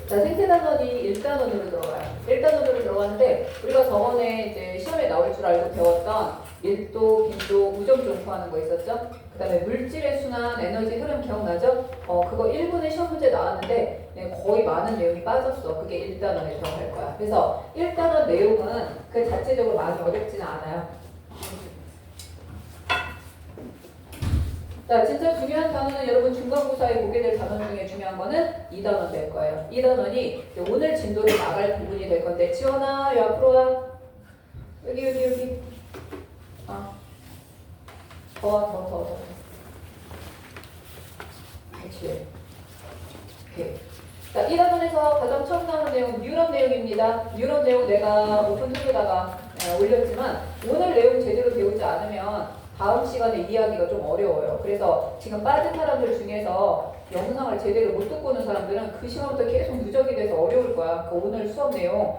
자, 생태단원이 1단원으로 들어가요. 1단원으로 들어가는데 우리가 저번에 이제 시험에 나올 줄 알고 배웠던 밀도, 빈도, 우정 존포하는 거 있었죠? 그 다음에 물질의 순환, 에너지 흐름 기억나죠? 그거 1분의 시험 문제 나왔는데 거의 많은 내용이 빠졌어. 그게 1단원에 들어갈 거야. 그래서 1단원 내용은 그 자체적으로 많이 어렵지는 않아요. 자, 진짜 중요한 단어는 여러분 중간고사에 보게 될 단어 중에 중요한 거는 2단원 될 거예요. 2단원이 오늘 진도를 나갈 부분이 될 건데, 지원아, 여 앞으로 와. 여기. 더. 그렇지. 오케이. 자, 2단원에서 가장 처음 나오는 내용은 뉴런 내용입니다. 뉴런 내용 내가 오픈 툴에다가 올렸지만, 오늘 내용 제대로 배우지 않으면 다음 시간에 이해하기가 좀 어려워요. 그래서 지금 빠진 사람들 중에서 영상을 제대로 못 듣고 오는 사람들은 그 시간부터 계속 누적이 돼서 어려울 거야. 오늘 수업 내용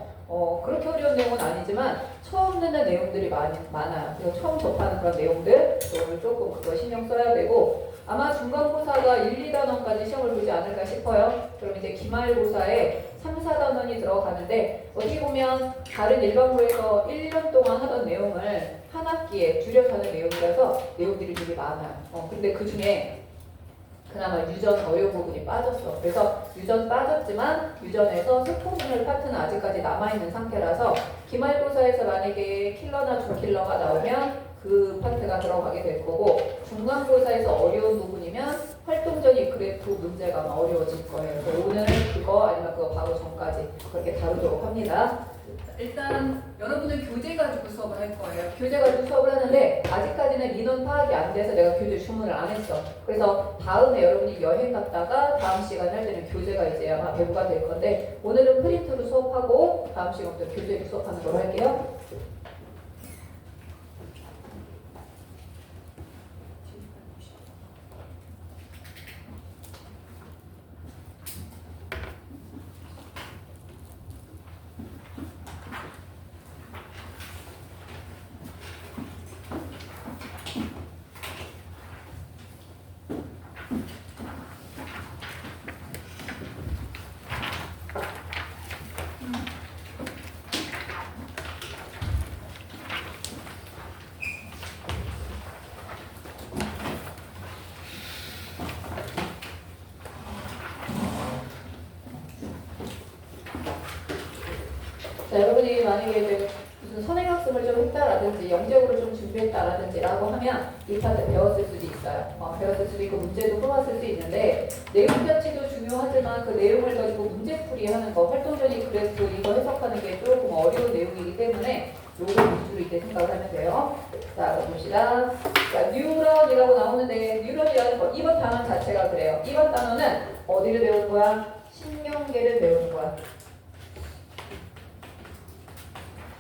그렇게 어려운 내용은 아니지만 처음 듣는 내용들이 많아요. 그래서 처음 접하는 그런 내용들 오늘 조금 그거 신경 써야 되고 아마 중간고사가 1, 2단원까지 시험을 보지 않을까 싶어요. 그럼 이제 기말고사에 3, 4단원이 들어가는데 어떻게 보면 다른 일반고에서 1년 동안 하던 내용을 한 학기에 줄여서 하는 내용이라서 내용들이 되게 많아요. 근데 그 중에 그나마 유전 어려운 부분이 빠졌어. 그래서 유전 빠졌지만 유전에서 세포분열 파트는 아직까지 남아있는 상태라서 기말고사에서 만약에 킬러나 주킬러가 나오면 그 파트가 들어가게 될 거고 중간고사에서 어려운 부분이면 활동전이 그래프 문제가 어려워질 거예요. 그래서 오늘은 그거 아니면 그거 바로 전까지 그렇게 다루도록 합니다. 일단 여러분은 교재 가지고 수업을 할 거예요. 교재 가지고 수업을 하는데 아직까지는 인원 파악이 안 돼서 내가 교재 주문을 안 했어. 그래서 다음에 여러분이 여행 갔다가 다음 시간에 할 때는 교재가 이제 아마 배부가 될 건데 오늘은 프린트로 수업하고 다음 시간부터 교재로 수업하는 걸로 할게요. 자, 여러분이 만약에 이제 무슨 선행학습을 좀 했다라든지 영적으로 좀 준비했다라든지 라고 하면 이 파트 배웠을 수도 있어요. 배웠을 수도 있고 문제도 풀어봤을 수 있는데 내용 자체도 중요하지만 그 내용을 가지고 문제풀이하는 거 활동적인 그래프 이거 해석하는 게 조금 어려운 내용이기 때문에 요거 위주로 이제 생각을 하면 돼요. 자, 봅시다. 자, 뉴런이라고 나오는데 뉴런이라는 거 이번 단원 자체가 그래요. 이번 단원은 어디를 배우는 거야? 신경계를 배우는 거야.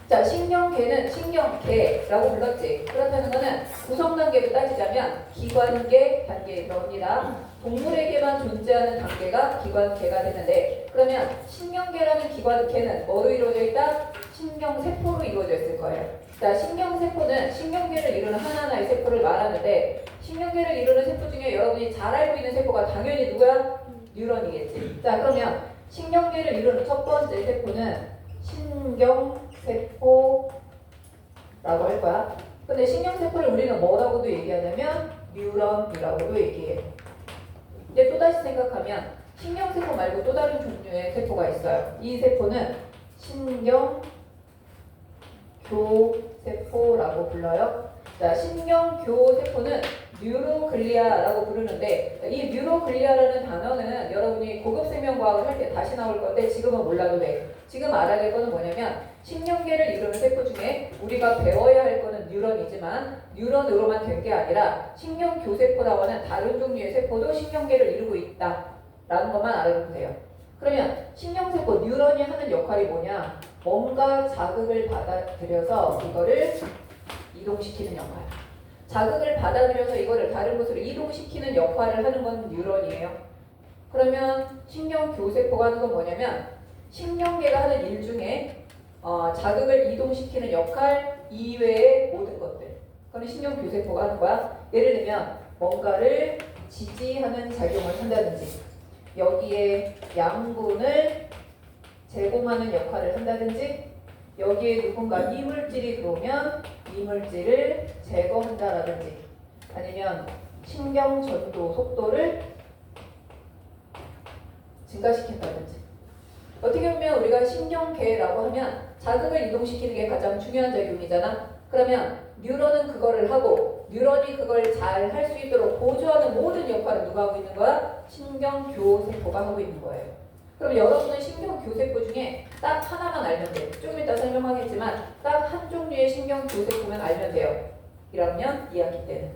자, 신경계는 신경계라고 불렀지. 그렇다는 것은 구성단계로 따지자면 기관계 단계에 들어옵니다. 동물에게만 존재하는 단계가 기관계가 되는데 그러면 신경계라는 기관계는 뭐로 이루어져 있다? 신경세포로 이루어져 있을 거예요. 자, 신경세포는 신경계를 이루는 하나하나의 세포를 말하는데 신경계를 이루는 세포 중에 여러분이 잘 알고 있는 세포가 당연히 누구야? 뉴런이겠지. 자, 그러면 신경계를 이루는 첫 번째 세포는 신경세포라고 할 거야. 근데 신경세포를 우리는 뭐라고도 얘기하냐면 뉴런이라고도 얘기해. 이제 또다시 생각하면 신경세포 말고 또 다른 종류의 세포가 있어요. 이 세포는 신경교세포라고 불러요. 자, 신경교세포는 뉴로글리아라고 부르는데 이 뉴로글리아라는 단어는 여러분이 고급생명과학을 할 때 다시 나올 건데 지금은 몰라도 돼. 지금 알아야 될 거는 뭐냐면 신경계를 이루는 세포 중에 우리가 배워야 할 거는 뉴런이지만 뉴런으로만 된 게 아니라 신경교세포라고 하는 다른 종류의 세포도 신경계를 이루고 있다 라는 것만 알아두면 돼요. 그러면 신경세포 뉴런이 하는 역할이 뭐냐? 뭔가 자극을 받아들여서 이거를 이동시키는 역할. 자극을 받아들여서 이거를 다른 곳으로 이동시키는 역할을 하는 건 뉴런이에요. 그러면 신경교세포가 하는 건 뭐냐면 신경계가 하는 일 중에 자극을 이동시키는 역할 이외의 모든 것들. 그럼 그건 신경교세포가 하는 거야. 예를 들면 뭔가를 지지하는 작용을 한다든지 여기에 양분을 제공하는 역할을 한다든지 여기에 누군가 이물질이 들어오면 이물질을 제거한다라든지 아니면 신경 전도 속도를 증가시킨다든지. 어떻게 보면 우리가 신경계라고 하면 자극을 이동시키는 게 가장 중요한 작용이잖아. 그러면 뉴런은 그거를 하고 뉴런이 그걸 잘 할 수 있도록 보조하는 모든 역할을 누가 하고 있는 거야? 신경교세포가 하고 있는 거예요. 그럼 여러분은 신경교세포 중에 딱 하나만 알면 돼요. 조금 이따 설명하겠지만 딱 한 종류의 신경교세포만 알면 돼요. 1학년 2학기 때는.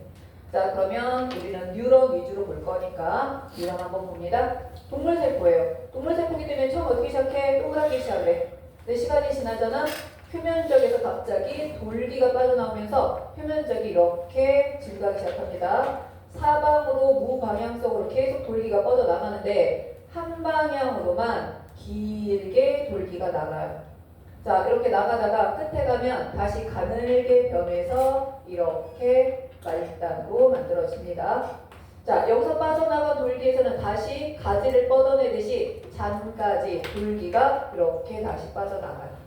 자, 그러면 우리는 뉴런 위주로 볼 거니까 뉴런 한번 봅니다. 동물세포예요. 동물세포이기 때문에 처음 어떻게 시작해? 동그랗게 시작해. 근데 시간이 지나잖아. 표면적에서 갑자기 돌기가 빠져나오면서 표면적이 이렇게 증가하기 시작합니다. 사방으로 무방향성으로 계속 돌기가 뻗어나가는데 한 방향으로만 길게 돌기가 나가요. 자, 이렇게 나가다가 끝에 가면 다시 가늘게 변해서 이렇게 말단으로 만들어집니다. 자, 여기서 빠져나간 돌기에서는 다시 가지를 뻗어내듯이 잔가지 돌기가 이렇게 다시 빠져나가요.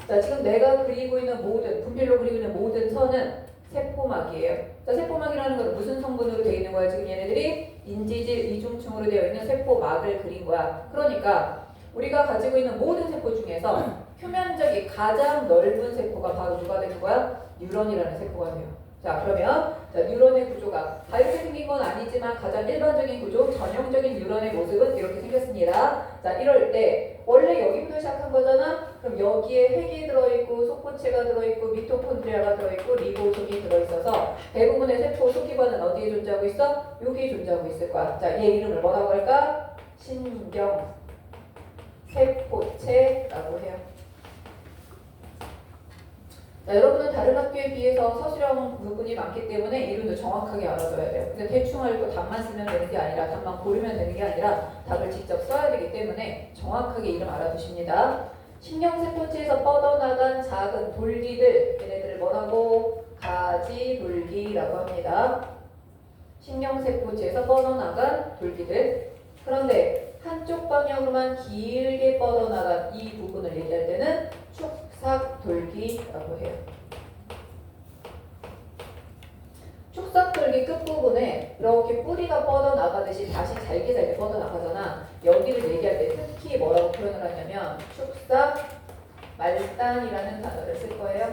자, 지금 내가 그리고 있는 모든, 분필로 그리고 있는 모든 선은 세포막이에요. 자, 세포막이라는 건 무슨 성분으로 되어 있는 거야? 지금 얘네들이 인지질 이중층으로 되어 있는 세포막을 그린 거야. 그러니까 우리가 가지고 있는 모든 세포 중에서 표면적이 가장 넓은 세포가 바로 누가 되는 거야? 뉴런이라는 세포가 돼요. 자, 그러면 뉴런의 구조가 다 이렇게 생긴 건 아니지만 가장 일반적인 구조, 전형적인 뉴런의 모습은 이렇게 생겼습니다. 자, 이럴 때 원래 여기부터 시작한 거잖아. 그럼 여기에 핵이 들어있고 속포체가 들어있고 미토콘드리아가 들어있고 리보솜이 들어있어서 대부분의 세포 소기관은 어디에 존재하고 있어? 여기에 존재하고 있을 거야. 자, 얘 이름을 뭐라고 할까? 신경 세포체라고 해요. 자, 여러분은 다른 학교에 비해서 서술형 부분이 많기 때문에 이름도 정확하게 알아둬야 돼요. 근데 대충 알고 답만 쓰면 되는 게 아니라 답만 고르면 되는 게 아니라 답을 직접 써야 되기 때문에 정확하게 이름 알아두십니다. 신경세포체에서 뻗어나간 작은 돌기들, 얘네들을 뭐라고? 가지돌기라고 합니다. 신경세포체에서 뻗어나간 돌기들. 그런데 한쪽 방향으로만 길게 뻗어나간 이 부분을 얘기할 때는 축삭돌기라고 해요. 축삭돌기 끝부분에 이렇게 뿌리가 뻗어나가듯이 다시 잘게 뻗어나가잖아. 여기를 얘기할 때 특히 뭐라고 표현을 하냐면 축삭말단이라는 단어를 쓸 거예요.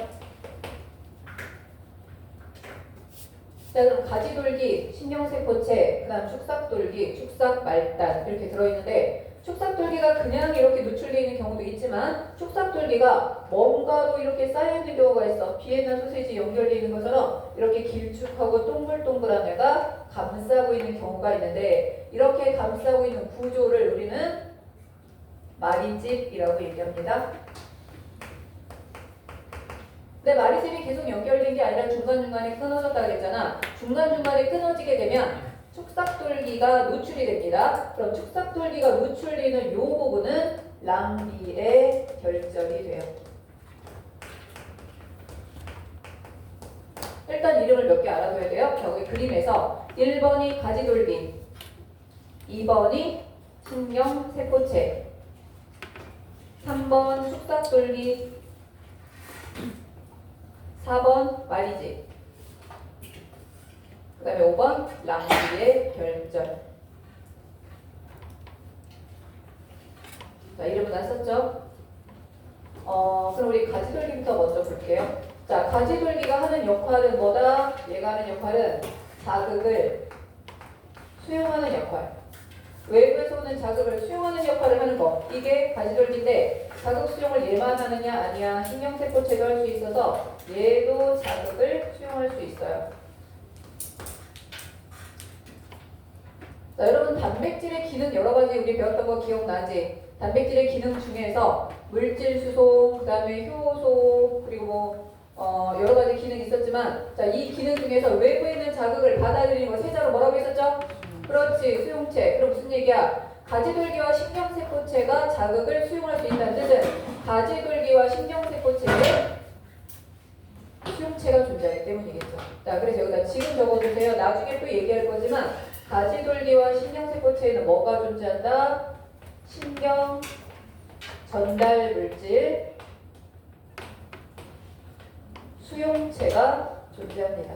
자, 그럼 가지돌기, 신경세포체, 그 다음 축삭돌기, 축삭말단 이렇게 들어있는데 축삭돌기가 그냥 이렇게 노출되어 있는 경우도 있지만 축삭돌기가 뭔가로 이렇게 쌓여있는 경우가 있어. 비에나 소시지 연결되어 있는 것처럼 이렇게 길쭉하고 동글동글한 애가 감싸고 있는 경우가 있는데 이렇게 감싸고 있는 구조를 우리는 마리집이라고 얘기합니다. 근데 마리집이 계속 연결된 게 아니라 중간중간에 끊어졌다 그랬잖아. 중간중간에 끊어지게 되면 축삭돌기가 노출이 됩니다. 그럼 축삭돌기가 노출되는 이 부분은 랑비의 결절이 돼요. 일단 이름을 몇 개 알아둬야 돼요. 여기 그림에서 1번이 가지돌기, 2번이 신경세포체, 3번 축삭돌기, 4번 마리집, 그 다음에 5번 랑비의 결절. 자, 이름은 다 썼죠? 그럼 우리 가지돌기부터 먼저 볼게요. 자, 가지돌기가 하는 역할은 뭐다? 얘가 하는 역할은 자극을 수용하는 역할. 외부에서 오는 자극을 수용하는 역할을 하는 거. 이게 가지돌기인데 자극 수용을 얘만 하느냐 아니야. 신경세포체도 할 수 있어서 얘도 자극을 수용할 수 있어요. 자, 여러분 단백질의 기능 여러 가지 우리 배웠던 거 기억나지? 단백질의 기능 중에서 물질 수송, 그 다음에 효소, 그리고 여러 가지 기능이 있었지만 자, 이 기능 중에서 외부에 있는 자극을 받아들이는 거 세자로 뭐라고 했었죠? 그렇지, 수용체. 그럼 무슨 얘기야? 가지돌기와 신경세포체가 자극을 수용할 수 있다는 뜻은 가지돌기와 신경세포체에 수용체가 존재하기 때문이겠죠. 자, 그래서 여기다 지금 적어주세요. 나중에 또 얘기할 거지만 가지돌기와 신경세포체에는 뭐가 존재한다? 신경 전달 물질 수용체가 존재합니다.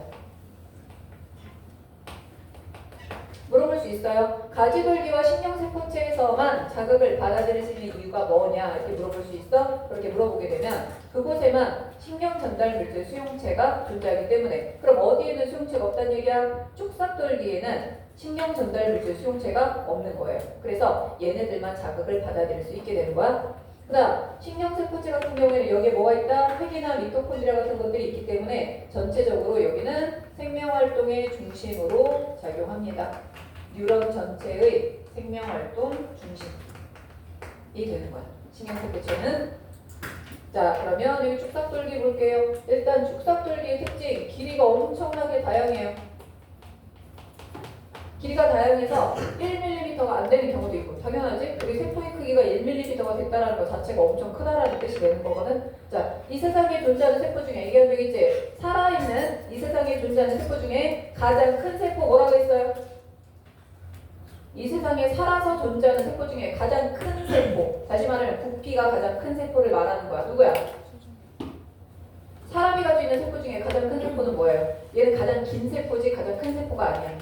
물어볼 수 있어요. 가지돌기와 신경세포체에서만 자극을 받아들일 수 있는 이유가 뭐냐 이렇게 물어볼 수 있어? 그렇게 물어보게 되면 그곳에만 신경전달물질 수용체가 존재하기 때문에 그럼 어디에는 수용체가 없다는 얘기야? 축삭돌기에는 신경전달물질 수용체가 없는 거예요. 그래서 얘네들만 자극을 받아들일 수 있게 되는 거야. 그 다음 신경세포체 같은 경우에는 여기에 뭐가 있다? 폐기나 미토콘드리아 같은 것들이 있기 때문에 전체적으로 여기는 생명활동의 중심으로 작용합니다. 뉴런 전체의 생명활동 중심이 되는 거야. 신경세포체는. 자, 그러면 여기 축삭돌기 볼게요. 일단 축삭돌기의 특징, 길이가 엄청나게 다양해요. 길이가 다양해서 1mm가 안 되는 경우도 있고 당연하지? 우리 세포의 크기가 1mm가 됐다는 것 자체가 엄청 크다라는 뜻이 되는 거거든. 자, 이 세상에 존재하는 세포 중에 얘기한 적 있지? 살아있는 이 세상에 존재하는 세포 중에 가장 큰 세포 뭐라고 했어요? 이 세상에 살아서 존재하는 세포 중에 가장 큰 세포, 다시 말하면 부피가 가장 큰 세포를 말하는 거야. 누구야? 사람이 가지고 있는 세포 중에 가장 큰 세포는 뭐예요? 얘는 가장 긴 세포지 가장 큰 세포가 아니야.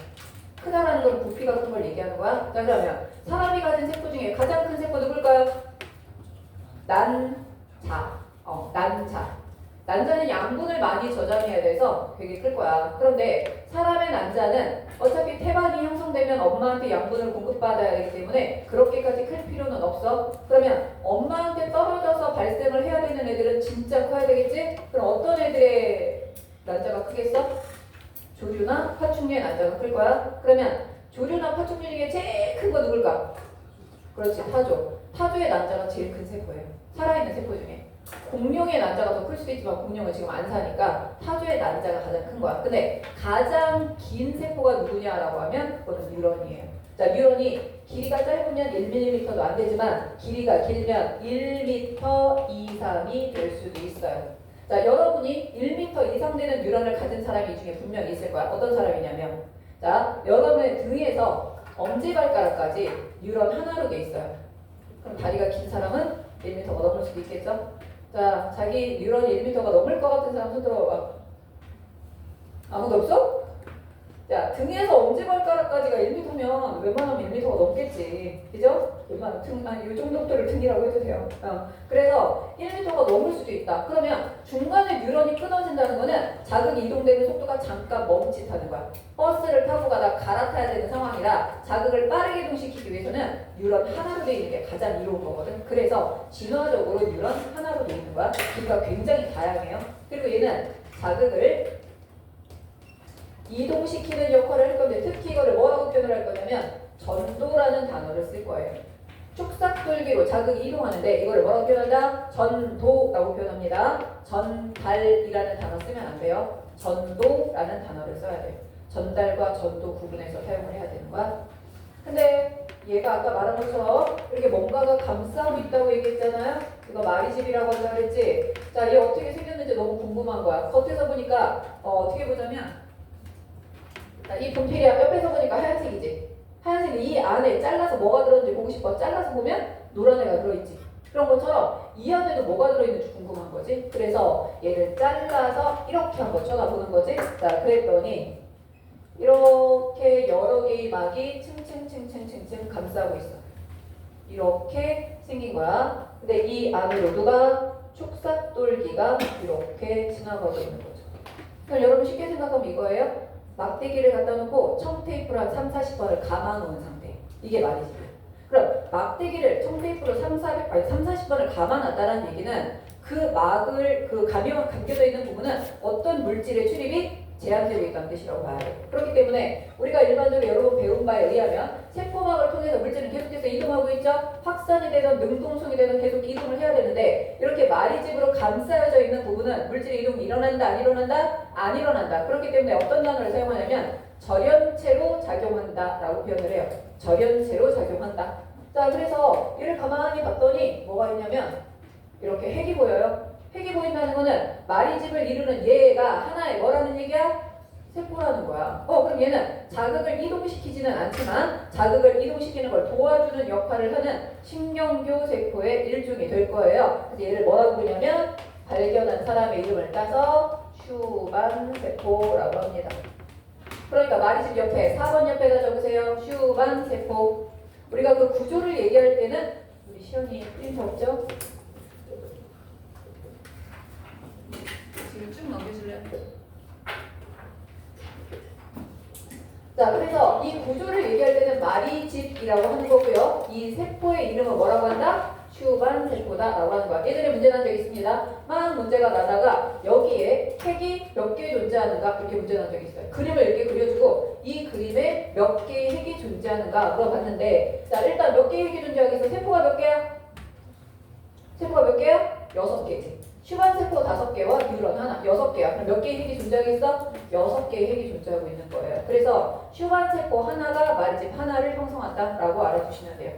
크다라는 건 부피가 큰 걸 얘기하는 거야. 자, 그러면 사람이 가진 세포 중에 가장 큰 세포 누굴까요? 난자. 난자. 난자는 양분을 많이 저장해야 돼서 되게 클 거야. 그런데 사람의 난자는 어차피 태반이 형성되면 엄마한테 양분을 공급받아야 되기 때문에 그렇게까지 클 필요는 없어. 그러면 엄마한테 떨어져서 발생을 해야 되는 애들은 진짜 커야 되겠지? 그럼 어떤 애들의 난자가 크겠어? 조류나 파충류의 난자가 클 거야. 그러면 조류나 파충류 중에 제일 큰 거 누굴까? 그렇지, 타조. 타조의 난자가 제일 큰 세포예요. 살아있는 세포 중에. 공룡의 난자가 더 클 수도 있지만 공룡은 지금 안 사니까 타조의 난자가 가장 큰 거야. 근데 가장 긴 세포가 누구냐라고 하면 그거는 뉴런이에요. 자, 뉴런이 길이가 짧으면 1mm도 안 되지만 길이가 길면 1m 이상이 될 수도 있어요. 자, 여러분이 1m 이상 되는 뉴런을 가진 사람이 이 중에 분명히 있을 거야. 어떤 사람이냐면, 자, 여러분의 등에서 엄지발가락까지 뉴런 하나로 돼 있어요. 그럼 다리가 긴 사람은 1m가 넘을 수도 있겠죠? 자, 자기 뉴런이 1m가 넘을 것 같은 사람 손 들어봐. 아무도 없어? 자, 등에서 엄지발가락까지가 1m면 웬만하면 1m가 넘겠지. 그죠? 웬만하면 등, 이 정도를 등이라고 해도 돼요. 그래서 1m가 넘을 수도 있다. 그러면 중간에 뉴런이 끊어진다는 거는 자극이 이동되는 속도가 잠깐 멈칫하는 거야. 버스를 타고 가다 갈아타야 되는 상황이라 자극을 빠르게 이동시키기 위해서는 뉴런 하나로 되어 있는 게 가장 이로운 거거든. 그래서 진화적으로 뉴런 하나로 되어 있는 거야. 그러니까 굉장히 다양해요. 그리고 얘는 자극을 이동시키는 역할을 할 건데 특히 이거를 뭐라고 표현을 할 거냐면 전도라는 단어를 쓸 거예요. 축삭돌기로 자극이 이동하는데 이거를 뭐라고 표현한다? 전도라고 표현합니다. 전달이라는 단어 쓰면 안 돼요. 전도라는 단어를 써야 돼요. 전달과 전도 구분해서 사용을 해야 되는 거야. 근데 얘가 아까 말한 것처럼 이렇게 뭔가가 감싸고 있다고 얘기했잖아요. 이거 마리집이라고 한다 그랬지? 자, 얘 어떻게 생겼는지 너무 궁금한 거야. 겉에서 보니까 어떻게 보자면 이 분필이야. 옆에서 보니까 하얀색이지. 하얀색이 이 안에 잘라서 뭐가 들어있는지 보고 싶어. 잘라서 보면 노란 애가 들어있지. 그런 것처럼 이 안에도 뭐가 들어있는지 궁금한 거지. 그래서 얘를 잘라서 이렇게 한번 쳐다보는 거지. 자, 그랬더니 이렇게 여러 개의 막이 층층층층층층 감싸고 있어. 이렇게 생긴 거야. 근데 이 안으로 누가 축삭돌기가 이렇게 지나가고 있는 거죠. 그럼 여러분 쉽게 생각하면 이거예요. 막대기를 갖다 놓고 청테이프로 한 3, 40번을 감아놓은 상태. 이게 말이지. 그럼 막대기를 청테이프로 3, 40번을 감아놨다는 얘기는 그 막을 감겨져 있는 부분은 어떤 물질의 출입이 제한되고 있다는 뜻이라고 봐야 돼. 그렇기 때문에 우리가 일반적으로 여러 번 배운 바에 의하면 세포막을 통해서 물질은 계속해서 이동하고 있죠. 확산이 되든 능동성이 되든 계속 이동을 해야 되는데 이렇게 마리집으로 감싸여져 있는 부분은 물질의 이동이 일어난다 안 일어난다? 안 일어난다. 그렇기 때문에 어떤 단어를 사용하냐면 절연체로 작용한다 라고 표현을 해요. 절연체로 작용한다. 자, 그래서 얘를 가만히 봤더니 뭐가 있냐면 이렇게 핵이 보여요. 핵이 보인다는 거는 마리집을 이루는 얘가 하나의 뭐라는 얘기야? 세포라는 거야. 그럼 얘는 자극을 이동시키지는 않지만 자극을 이동시키는 걸 도와주는 역할을 하는 신경교 세포의 일종이 될 거예요. 그래서 얘를 뭐라고 부르냐면 발견한 사람의 이름을 따서 슈반 세포라고 합니다. 그러니까 말이집 옆에 4번 옆에다 적으세요. 슈반 세포. 우리가 그 구조를 얘기할 때는 우리 시연이 프린터 없죠? 지금 쭉 넘기실래요? 자, 그래서 이 구조를 얘기할 때는 말이집이라고 하는 거고요. 이 세포의 이름은 뭐라고 한다? 슈반 세포다라고 하는 거야. 예전에 문제 난 적이 있습니다. 막 문제가 나다가 여기에 핵이 몇 개 존재하는가 이렇게 문제 난 적이 있어요. 그림을 이렇게 그려주고 이 그림에 몇 개의 핵이 존재하는가 물어봤는데, 자, 일단 몇 개의 핵이 존재하겠어? 세포가 몇 개야? 세포가 몇 개야? 6개지. 슈반 세포 5개와 뉴런 하나, 6개야. 그럼 몇 개의 핵이 존재하겠어? 6개의 핵이 존재하고 있는 거예요. 그래서 슈반 세포 하나가 말집 하나를 형성한다라고 알아두시면 돼요.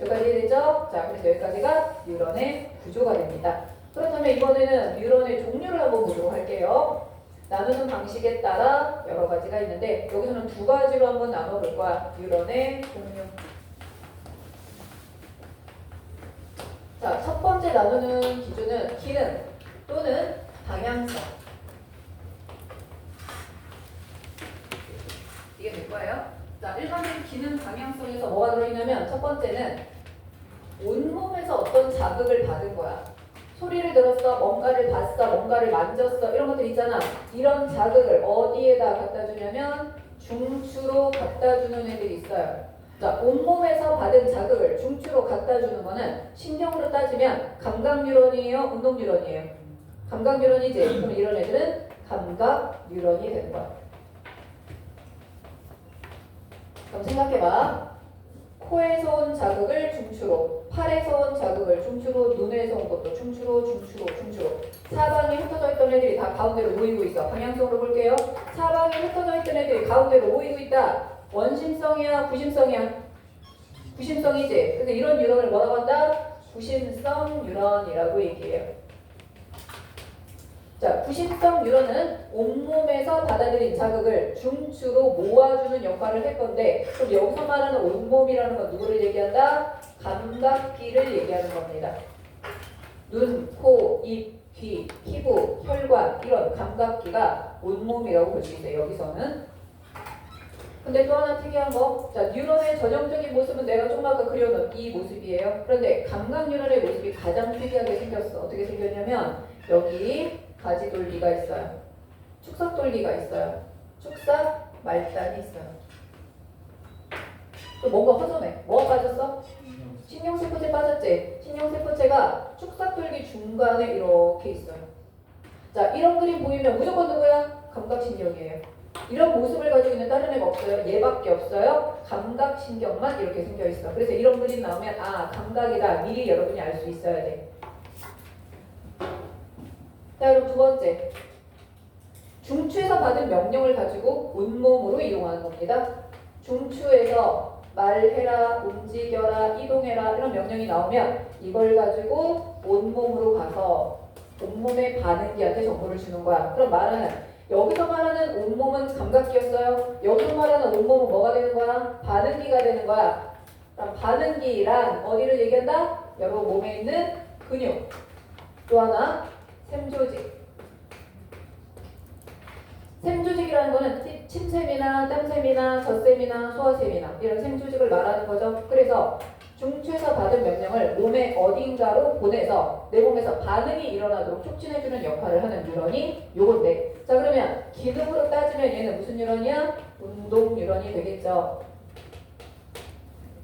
여기까지 됐죠? 자, 그래서 여기까지가 뉴런의 구조가 됩니다. 그렇다면 이번에는 뉴런의 종류를 한번 보도록 할게요. 나누는 방식에 따라 여러 가지가 있는데 여기서는 2가지로 한번 나눠볼 거야. 뉴런의 종류. 자, 첫 번째 나누는 기준은 기능 또는 방향성. 이게 될 거예요. 자, 일반적인 기능 방향성에서 뭐가 들어있냐면 첫 번째는 온몸에서 어떤 자극을 받은 거야. 소리를 들었어, 뭔가를 봤어, 뭔가를 만졌어, 이런 것들 있잖아. 이런 자극을 어디에다 갖다 주냐면 중추로 갖다 주는 애들이 있어요. 자, 온몸에서 받은 자극을 중추로 갖다 주는 거는 신경으로 따지면 감각 뉴런이에요, 운동 뉴런이에요? 감각 뉴런이지. 그럼 이런 애들은 감각 뉴런이 되는 거야. 그럼 생각해봐. 코에서 온 자극을 중추로, 팔에서 온 자극을 중추로, 눈에서 온 것도 중추로. 사방에 흩어져 있던 애들이 다 가운데로 모이고 있어. 방향성으로 볼게요. 사방에 흩어져 있던 애들이 가운데로 모이고 있다. 원심성이야, 구심성이야? 구심성이지. 그래서 이런 뉴런을 뭐라고 한다? 구심성 뉴런이라고 얘기해요. 자, 구심성 뉴런은 온몸에서 받아들인 자극을 중추로 모아주는 역할을 할 건데, 그럼 여기서 말하는 온몸이라는 건 누구를 얘기한다? 감각기를 얘기하는 겁니다. 눈, 코, 입, 귀, 피부, 혈관 이런 감각기가 온몸이라고 볼 수 있어요. 여기서는. 근데 또 하나 특이한 거, 자, 뉴런의 전형적인 모습은 내가 좀 아까 그려놓은 이 모습이에요. 그런데 감각 뉴런의 모습이 가장 특이하게 생겼어. 어떻게 생겼냐면 여기 가지돌기가 있어요. 축삭돌기가 있어요. 축삭 말단이 있어요. 또 뭔가 허전해. 뭐가 빠졌어? 신경세포체 빠졌지? 신경세포체가 축삭돌기 중간에 이렇게 있어요. 자, 이런 그림 보이면 무조건 누구야? 감각신경이에요. 이런 모습을 가지고 있는 다른 애가 없어요. 얘밖에 없어요. 감각신경만 이렇게 생겨 있어. 그래서 이런 그림 나오면 아, 감각이다. 미리 여러분이 알 수 있어야 돼. 자, 그럼 두 번째. 중추에서 받은 명령을 가지고 온몸으로 이동하는 겁니다. 중추에서 말해라, 움직여라, 이동해라 이런 명령이 나오면 이걸 가지고 온몸으로 가서 온몸의 반응기한테 정보를 주는 거야. 그럼 말하는 여기서 말하는 온몸은 감각기였어요. 여기서 말하는 온몸은 뭐가 되는 거야? 반응기가 되는 거야. 그럼 반응기란 어디를 얘기한다? 여러분 몸에 있는 근육. 또 하나 샘조직. 샘조직이라는 거는 침샘이나 땀샘이나 젖샘이나 소화샘이나 이런 샘조직을 말하는 거죠. 그래서 중추에서 받은 명령을 몸의 어딘가로 보내서 내 몸에서 반응이 일어나도록 촉진해주는 역할을 하는 뉴런이 요건데, 자, 그러면 기능으로 따지면 얘는 무슨 뉴런이야? 운동 뉴런이 되겠죠.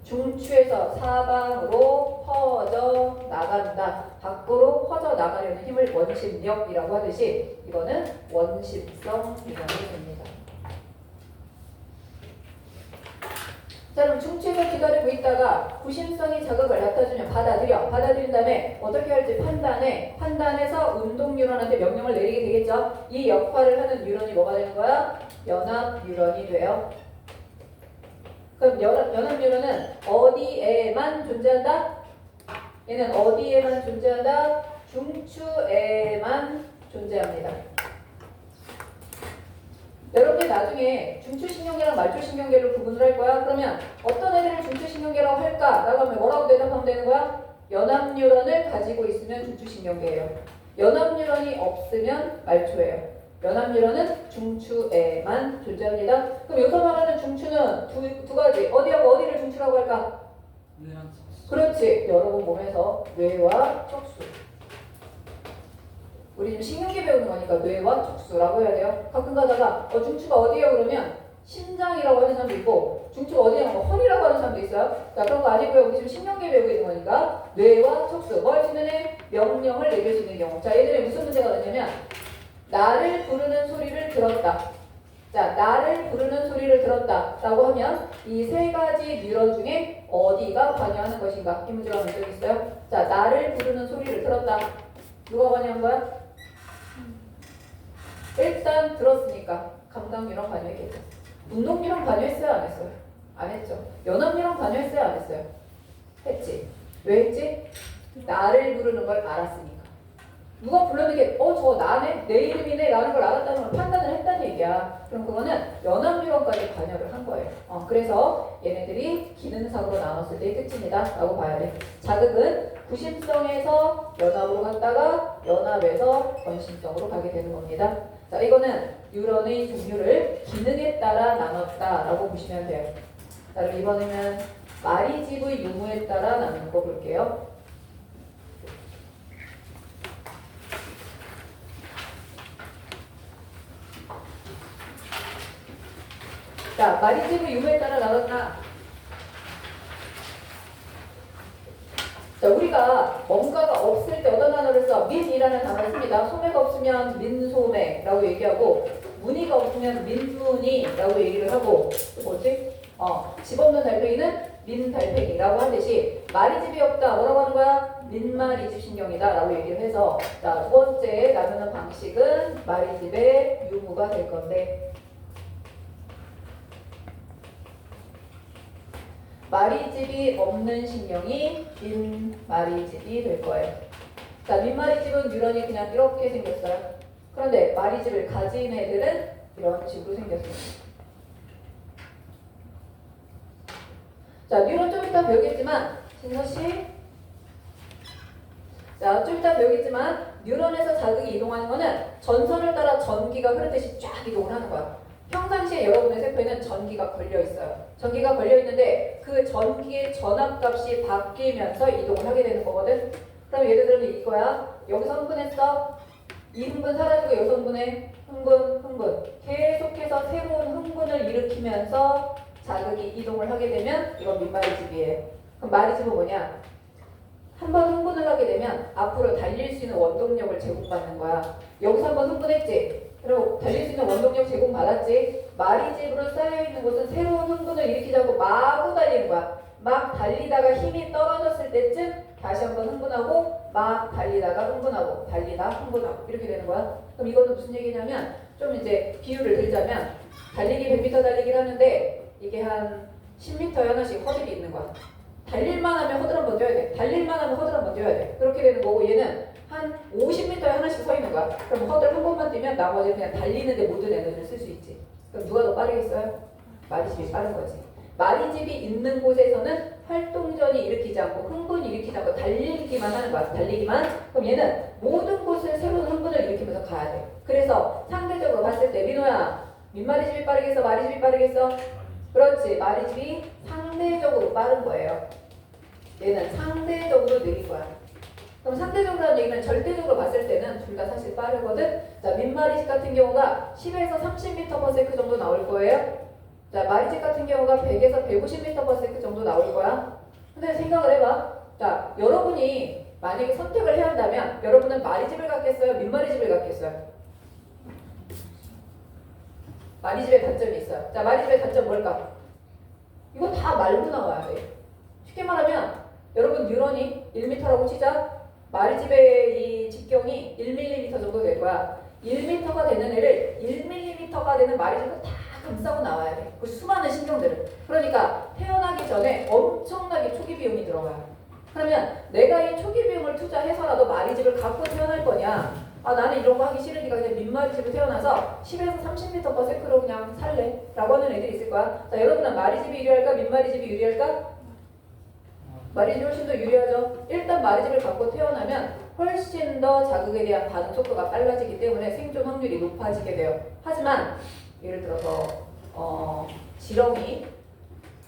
중추에서 사방으로 퍼져 나간다. 밖으로 퍼져 나가려는 힘을 원심력이라고 하듯이 이거는 원심성 뉴런이 됩니다. 자, 그럼 중추에서 기다리고 있다가 구심성이 자극을 나타주면 받아들인 다음에 어떻게 할지 판단해서 운동 뉴런한테 명령을 내리게 되겠죠. 이 역할을 하는 뉴런이 뭐가 되는 거야? 연합 뉴런이 돼요. 그럼 연합 뉴런은 어디에만 존재한다? 얘는 어디에만 존재한다? 중추에만 존재합니다. 여러분이 나중에 중추신경계랑 말초신경계를 구분을 할 거야. 그러면 어떤 애들을 중추신경계라고 할까라고 하면 뭐라고 대답하면 되는 거야? 연합뉴런을 가지고 있으면 중추신경계예요. 연합뉴런이 없으면 말초예요. 연합뉴런은 중추에만 존재합니다. 그럼 여기서 말하는 중추는 두 가지. 어디하고 어디를 중추라고 할까? 그렇지. 여러분 몸에서 뇌와 척수. 우리 지금 신경계 배우는 거니까 뇌와 척수라고 해야 돼요. 가끔 가다가 중추가 어디예요? 그러면 심장이라고 하는 사람도 있고 중추가 어디냐고 허리라고 하는 사람도 있어요. 자, 그런 거 아니고요. 우리 지금 신경계 배우고 있는 거니까 뇌와 척수. 뭐 할 수 있는 애? 명령을 내릴 수 있는 경우. 자, 얘들이 무슨 문제가 되냐면 나를 부르는 소리를 들었다. 자, 나를 부르는 소리를 들었다 라고 하면 이 세 가지 뉴런 중에 어디가 관여하는 것인가? 이 문제가 본 적 있어요? 자, 나를 부르는 소리를 들었다. 누가 관여한 거야? 일단 들었으니까 감각 뉴런 관여했겠죠. 운동 뉴런 관여했어요? 안 했어요? 안 했죠. 연합 뉴런 관여했어요? 안 했어요? 했지. 왜 했지? 나를 부르는 걸 알았으니까. 누가 불렀는데 저 나네? 내 이름이네? 라는 걸 알았다는 걸 판단을 했다는 얘기야. 그럼 그거는 연합 뉴런까지 관여를 한 거예요. 그래서 얘네들이 기능상으로 나눴을 때의 특징이다 라고 봐야 돼. 자극은 구심성에서 연합으로 갔다가 연합에서 전신성으로 가게 되는 겁니다. 자, 이거는 뉴런의 종류를 기능에 따라 나눴다라고 보시면 돼요. 자, 그럼 이번에는 마리집의 유무에 따라 나누는 거 볼게요. 자, 마리집의 유무에 따라 나눴나? 자, 우리가 뭔가가 없을 때 어떤 단어를 써? 민이라는 단어를 씁니다. 소매가 없으면 민소매라고 얘기하고 무늬가 없으면 민무늬라고 얘기를 하고 또 뭐지? 집 없는 달팽이는 민달팽이라고 하듯이 마리집이 없다. 뭐라고 하는 거야? 민마리집 신경이다 라고 얘기를 해서 자, 두 번째 나누는 방식은 마리집의 유무가 될 건데 마리집이 없는 신경이 민마리집이 될 거예요. 자, 민마리집은 뉴런이 그냥 이렇게 생겼어요. 그런데 마리집을 가진 애들은 이런 식으로 생겼어요. 자, 뉴런 좀 이따 배우겠지만 진서씨 자, 좀 이따 배우겠지만 뉴런에서 자극이 이동하는 거는 전선을 따라 전기가 흐르듯이 쫙 이동을 하는 거야. 평상시에 여러분의 세포에는 전기가 걸려 있어요. 전기가 걸려 있는데 그 전기의 전압값이 바뀌면서 이동을 하게 되는 거거든. 그럼 예를 들면 이거야. 여기서 흥분했어. 이 흥분 사라지고 여기서 흥분해. 흥분. 계속해서 새로운 흥분을 일으키면서 자극이 이동을 하게 되면 이건 민마리집이에요. 그럼 마리집은 뭐냐? 한번 흥분을 하게 되면 앞으로 달릴 수 있는 원동력을 제공받는 거야. 여기서 한번 흥분했지? 그리고 달릴 수 있는 원동력 제공받았지? 마리집으로 쌓여있는 곳은 새로운 흥분을 일으키자고 마구 달리는 거야. 막 달리다가 힘이 떨어졌을 때쯤 다시 한번 흥분하고 막 달리다가 흥분하고 달리다 흥분하고 이렇게 되는 거야. 그럼 이거는 무슨 얘기냐면 좀 이제 비유를 들자면 달리기 100m 달리기를 하는데 이게 한 10m에 하나씩 허들이 있는 거야. 달릴만 하면 허들 한번 뛰어야 돼. 달릴만 하면 허들 한번 뛰어야 돼. 그렇게 되는 거고 얘는 한 50m에 하나씩 서 있는 거야. 그럼 허들 한 번만 뛰면 나머지는 그냥 달리는데 모든 에너지를 쓸 수 있지. 그럼 누가 더 빠르겠어요? 마리집이 빠른 거지. 마리집이 있는 곳에서는 활동전이 일으키지 않고 흥분이 일으키지 않고 달리기만 하는 거야. 달리기만. 그럼 얘는 모든 곳을 새로운 흥분을 일으키면서 가야 돼. 그래서 상대적으로 봤을 때 민호야 민마리집이 빠르겠어? 마리집이 빠르겠어? 그렇지. 마리집이 상대적으로 빠른 거예요. 얘는 상대적으로 느린 거야. 그럼 상대적으로 하는 얘기는 절대적으로 봤을 때는 둘 다 사실 빠르거든. 자, 민마리집 같은 경우가 10에서 30m/s 정도 나올 거예요. 자, 마리집 같은 경우가 100에서 150m/s 정도 나올 거야. 근데 생각을 해봐. 자, 여러분이 만약에 선택을 해야 한다면 여러분은 마리집을 갖겠어요? 민마리집을 갖겠어요? 마리집의 단점이 있어요. 자, 마리집의 단점 뭘까? 이거 다 말로 나와야 돼. 쉽게 말하면 여러분 뉴런이 1m라고 치자. 마리집의 이 직경이 1mm 정도 될 거야. 1m가 되는 애를 1mm가 되는 마리집을 다 감싸고 나와야 돼. 그 수많은 신경들을. 그러니까 태어나기 전에 엄청나게 초기 비용이 들어가요. 그러면 내가 이 초기 비용을 투자해서라도 마리집을 갖고 태어날 거냐? 아 나는 이런 거 하기 싫으니까 그냥 민마리집을 태어나서 10에서 30m/s로 그냥 살래 라고 하는 애들이 있을 거야. 자 여러분은 마리집이 유리할까 민마리집이 유리할까? 마리집이 훨씬 더 유리하죠. 일단 마리집을 갖고 태어나면 훨씬 더 자극에 대한 반응 속도가 빨라지기 때문에 생존 확률이 높아지게 돼요. 하지만 예를 들어서 지렁이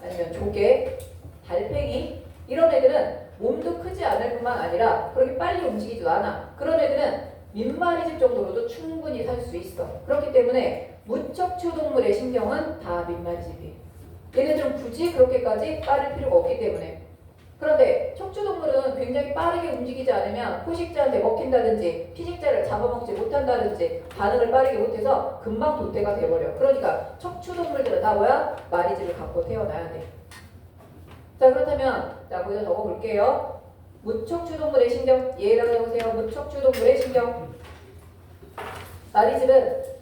아니면 조개, 달팽이 이런 애들은 몸도 크지 않을 뿐만 아니라 그렇게 빨리 움직이지도 않아. 그런 애들은 민마리집 정도로도 충분히 살 수 있어. 그렇기 때문에 무척추 동물의 신경은 다 민마리집이에요. 얘네들은 굳이 그렇게까지 빠를 필요가 없기 때문에. 그런데 척추동물은 굉장히 빠르게 움직이지 않으면 포식자한테 먹힌다든지 피식자를 잡아먹지 못한다든지 반응을 빠르게 못해서 금방 도태가 돼버려. 그러니까 척추동물들은 다 뭐야? 마리집을 갖고 태어나야 돼. 자 그렇다면 자 거기다 적어볼게요. 무척추동물의 신경 얘라고 해보세요. 무척추동물의 신경.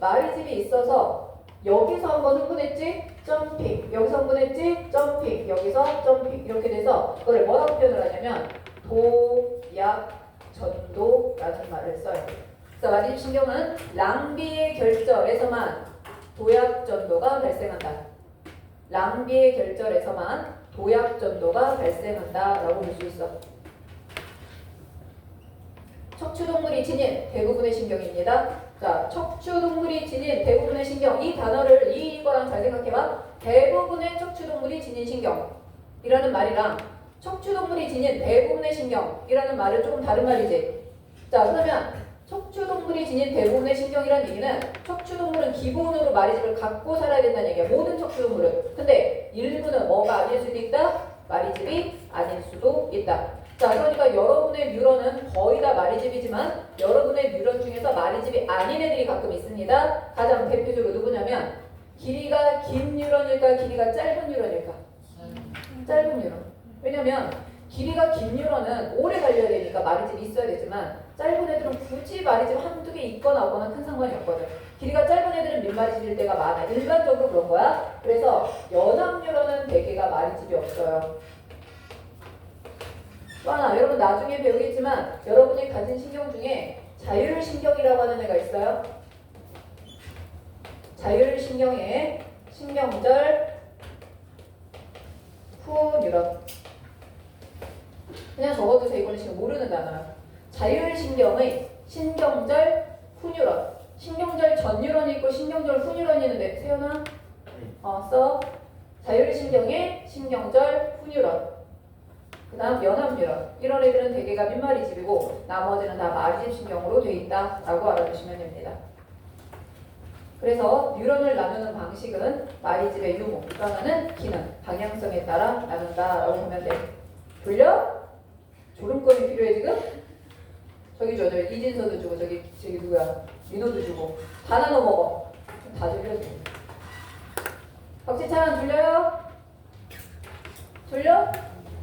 마리집이 있어서 여기서 한번 흥분했지? 점핑. 여기서 흥분했지? 점핑. 여기서 점핑. 이렇게 돼서 그걸 뭐라고 표현을 하냐면 도약전도라는 말을 써요. 그래서 마리집 신경은 랑비의 결절에서만 도약전도가 발생한다. 랑비의 결절에서만 도약전도가 발생한다 라고 볼 수 있어. 척추동물이 지닌 대부분의 신경입니다. 자, 척추동물이 지닌 대부분의 신경. 이 단어를 이거랑 잘 생각해봐. 대부분의 척추동물이 지닌 신경이라는 말이랑 척추동물이 지닌 대부분의 신경이라는 말은 조금 다른 말이지. 자, 그러면 척추동물이 지닌 대부분의 신경이라는 얘기는 척추동물은 기본으로 마리집을 갖고 살아야 된다는 얘기야. 모든 척추동물은. 근데 일부는 뭐가 아닐 수도 있다? 마리집이 아닐 수도 있다. 자, 그러니까 여러분의 뉴런은 거의 다 마리집이지만 여러분의 뉴런 중에서 마리집이 아닌 애들이 가끔 있습니다. 가장 대표적으로 누구냐면 길이가 긴 뉴런일까 길이가 짧은 뉴런일까? 짧은 뉴런. 왜냐면 길이가 긴 뉴런은 오래 달려야 되니까 마리집이 있어야 되지만 짧은 애들은 굳이 마리집 한두 개 있거나 없거나 큰 상관이 없거든. 길이가 짧은 애들은 민마리집일 때가 많아. 일반적으로 그런 거야. 그래서 연합 뉴런은 대개가 마리집이 없어요. 또 하나, 여러분 나중에 배우겠지만 여러분이 가진 신경 중에 자율신경이라고 하는 애가 있어요. 자율신경의 신경절 후뉴런. 그냥 적어두세요. 이거는 지금 모르는 단어야. 자율신경의 신경절 후뉴런. 신경절 전뉴런이 있고 신경절 후뉴런이 있는데 세연아? 써. 자율신경의 신경절 후뉴런. 그 다음 연합뉴런. 이런 애들은 대개가 민마리집이고 나머지는 다 마리집 신경으로 되어 있다라고 알아두시면 됩니다. 그래서 뉴런을 나누는 방식은 마리집의 유무, 그러면은 기능, 방향성에 따라 나눈다라고 보면 돼. 졸려? 졸음껌이 필요해 지금? 저기 저 이진서도 주고 저기 누구야? 민호도 주고 다 나눠 먹어. 다 졸려 지금. 박지찬 졸려요? 졸려?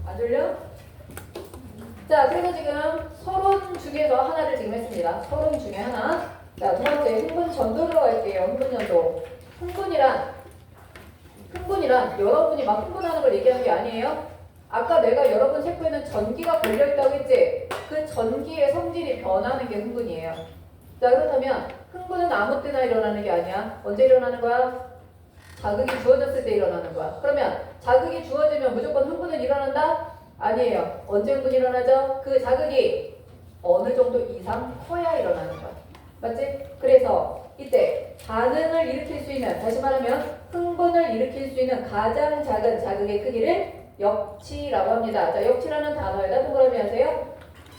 안 졸려? 자, 그래서 지금 서론 중에서 하나를 지금 했습니다. 서론 중에 하나. 자, 두 번째 흥분 전도로 갈게요. 흥분 전도. 흥분이란 여러분이 막 흥분하는 걸 얘기하는 게 아니에요. 아까 내가 여러분 세포에는 전기가 걸려있다고 했지? 그 전기의 성질이 변하는 게 흥분이에요. 자, 그렇다면 흥분은 아무 때나 일어나는 게 아니야. 언제 일어나는 거야? 자극이 주어졌을 때 일어나는 거야. 그러면 자극이 주어지면 무조건 흥분은 일어난다? 아니에요. 언제 흥분이 일어나죠? 그 자극이 어느 정도 이상 커야 일어나는 거야. 맞지? 그래서 이때 반응을 일으킬 수 있는, 다시 말하면 흥분을 일으킬 수 있는 가장 작은 자극의 크기를 역치라고 합니다. 자, 역치라는 단어에다 동그라미 하세요.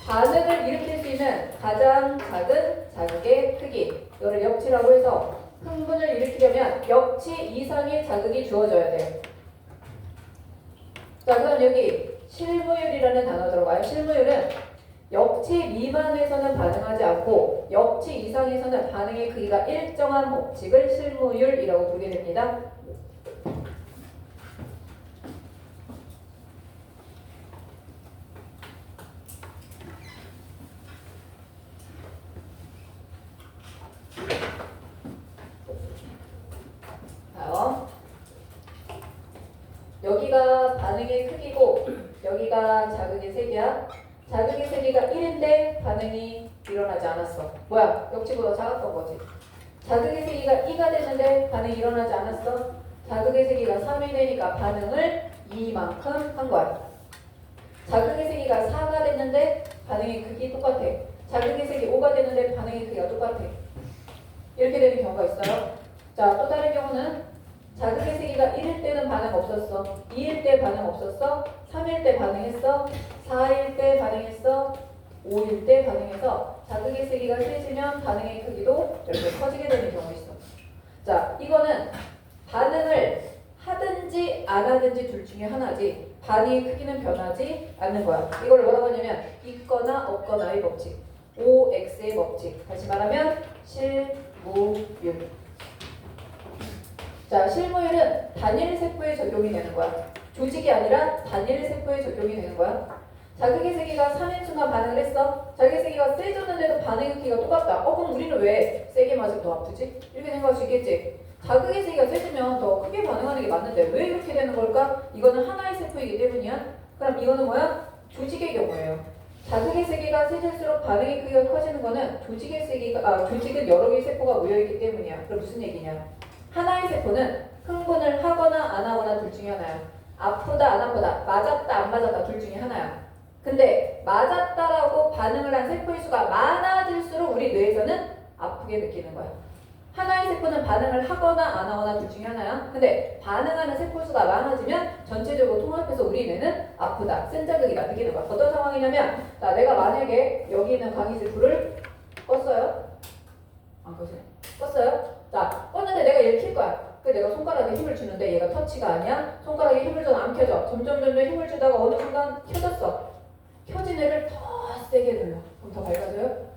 반응을 일으킬 수 있는 가장 작은 자극의 크기, 이거를 역치라고 해서 흥분을 일으키려면 역치 이상의 자극이 주어져야 돼요. 자, 그럼 여기 실무율이라는 단어 들어가요. 실무율은 역치 미만에서는 반응하지 않고 역치 이상에서는 반응의 크기가 일정한 법칙을 실무율이라고 부르게 됩니다. 여기가 반응의 크기고 여기가 자극의 세기야. 자극의 세기가 1인데 반응이 일어나지 않았어. 뭐야? 역지보다 작았던 거지. 자극의 세기가 2가 됐는데 반응이 일어나지 않았어. 자극의 세기가 3이 되니까 반응을 2만큼 한 거야. 자극의 세기가 4가 됐는데 반응의 크기 똑같아. 자극의 세기 5가 됐는데 반응의 크기가 똑같아. 이렇게 되는 경우가 있어요. 자, 또 다른 경우는 자극의 세기가 1일 때는 반응 없었어. 2일 때 반응 없었어. 3일 때 반응했어. 4일 때 반응했어. 5일 때 반응해서 자극의 세기가 세지면 반응의 크기도 이렇게 커지게 되는 경우가 있어. 자, 이거는 반응을 하든지 안 하든지 둘 중에 하나지 반응의 크기는 변하지 않는 거야. 이걸 뭐라고 하냐면 있거나 없거나의 법칙, OX의 법칙. 다시 말하면 실무율. 자, 실무율은 단일 세포에 적용이 되는 거야. 조직이 아니라 단일 세포에 적용이 되는 거야. 자극의 세기가 3인 순간 반응을 했어. 자극의 세기가 세졌는데도 반응의 크기가 똑같다. 그럼 우리는 왜 세게 맞으면 더 아프지? 이렇게 생각할 수 있겠지. 자극의 세기가 세지면 더 크게 반응하는 게 맞는데 왜 이렇게 되는 걸까? 이거는 하나의 세포이기 때문이야. 그럼 이거는 뭐야? 조직의 경우예요. 자극의 세기가 세질수록 반응의 크기가 커지는 거는 조직은 여러 개의 세포가 모여있기 때문이야. 그럼 무슨 얘기냐? 하나의 세포는 흥분을 하거나 안 하거나 둘 중에 하나야. 아프다 안 아프다, 맞았다 안 맞았다 둘 중에 하나야. 근데 맞았다라고 반응을 한 세포의 수가 많아질수록 우리 뇌에서는 아프게 느끼는 거야. 하나의 세포는 반응을 하거나 안 하거나 둘 중에 하나야. 근데 반응하는 세포 수가 많아지면 전체적으로 통합해서 우리 뇌는 아프다, 센 자극이다 느끼는 거야. 어떤 상황이냐면, 자, 내가 만약에 여기 있는 강의실 불을 껐어요. 안 껐어요? 껐어요? 자, 껐는데 내가 얘를 킬 거야. 그 내가 손가락에 힘을 주는데 얘가 터치가 아니야. 손가락에 힘을 줘도 안 켜져. 점점 힘을 주다가 어느 순간 켜졌어. 켜진 애를 더 세게 눌러. 그럼 더 밝아져요?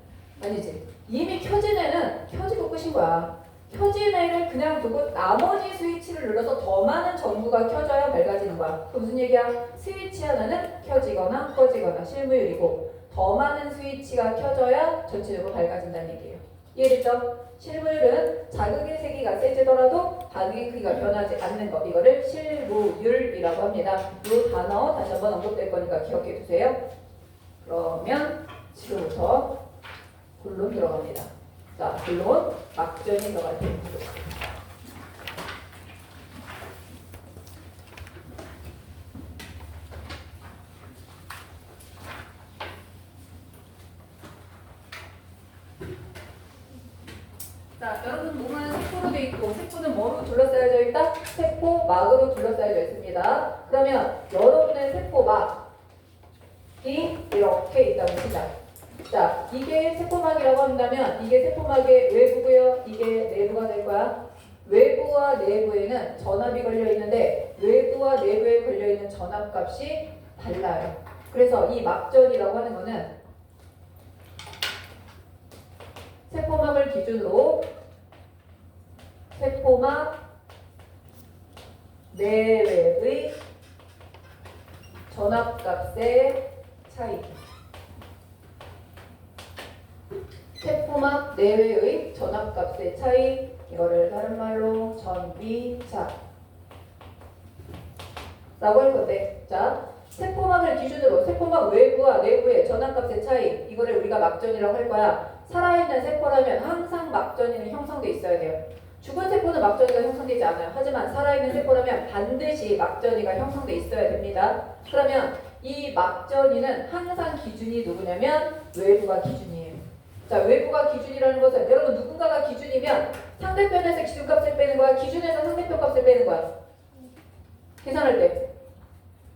아니지. 이미 켜진 애는 켜지고 끝인 거야. 켜진 애를 그냥 두고 나머지 스위치를 눌러서 더 많은 전구가 켜져야 밝아지는 거야. 그 무슨 얘기야? 스위치 하나는 켜지거나 꺼지거나 실무율이고 더 많은 스위치가 켜져야 전체적으로 밝아진다는 얘기예요. 이해됐죠? 실무율은 자극의 세기가 세지더라도 반응의 크기가 변하지 않는 것. 이거를 실무율이라고 합니다. 이 단어 다시 한번 언급될 거니까 기억해 두세요. 그러면 지금부터 본론 들어갑니다. 자, 본론 막전이 들어갈 때입니다. 자, 여러분 몸은 세포로 되어 있고 세포는 뭐로 둘러싸여져 있다? 세포막으로 둘러싸여져 있습니다. 그러면 여러분의 세포막이 이렇게 있다고 치자. 자, 이게 세포막이라고 한다면 이게 세포막의 외부고요. 이게 내부가 될 거야. 외부와 내부에는 전압이 걸려 있는데 외부와 내부에 걸려 있는 전압값이 달라요. 그래서 이 막전이라고 하는 거는 세포막을 기준으로 세포막 내외의 전압값의 차이. 세포막 내외의 전압값의 차이. 이거를 다른 말로 전비차 라고 할 건데, 자, 세포막을 기준으로 세포막 외부와 내부의 전압값의 차이, 이거를 우리가 막전이라고 할 거야. 살아있는 세포라면 항상 막전이는 형성돼 있어야 돼요. 죽은 세포는 막전이가 형성되지 않아요. 하지만 살아있는 세포라면 반드시 막전이가 형성돼 있어야 됩니다. 그러면 이 막전이는 항상 기준이 누구냐면 외부가 기준이에요. 자, 외부가 기준이라는 것은 여러분 누군가가 기준이면 상대편에서 기준값을 빼는 거야, 기준에서 상대편 값을 빼는 거야. 계산할 때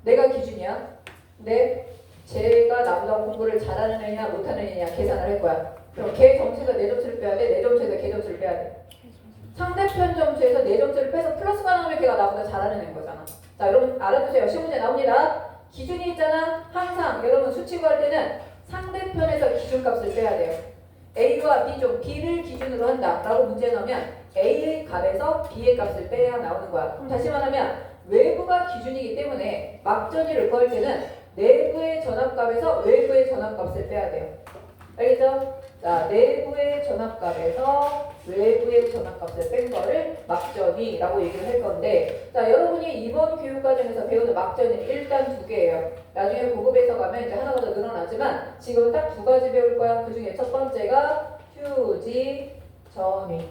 내가 기준이야. 근데 쟤가 나보다 공부를 잘하는 애냐 못하는 애냐 계산을 할 거야. 그럼 걔 점수에서 내 점수를 빼야 돼, 내 점수에서 걔 점수를 빼야 돼. 상대편 점수에서 내 점수를 빼서 플러스가 나오면 걔가 나보다 잘하는 애인 거잖아. 자, 여러분 알아두세요. 시험 문제 나옵니다. 기준이 있잖아. 항상 여러분 수치 구할 때는 상대편에서 기준값을 빼야 돼요. A와 B 중 B를 기준으로 한다 라고 문제 넣으면 A의 값에서 B의 값을 빼야 나오는 거야. 그럼 다시 말하면 외부가 기준이기 때문에 막전이를 구할 때는 내부의 전압값에서 외부의 전압값을 빼야 돼요. 알겠죠? 자, 내부의 전압값에서 외부의 전압값을 뺀 거를 막전이라고 얘기를 할 건데, 자, 여러분이 이번 교육과정에서 배우는 막전이 일단 두 개예요. 나중에 고급에서 가면 이제 하나가 더 늘어나지만 지금 딱 두 가지 배울 거야. 그 중에 첫 번째가 휴지 전위,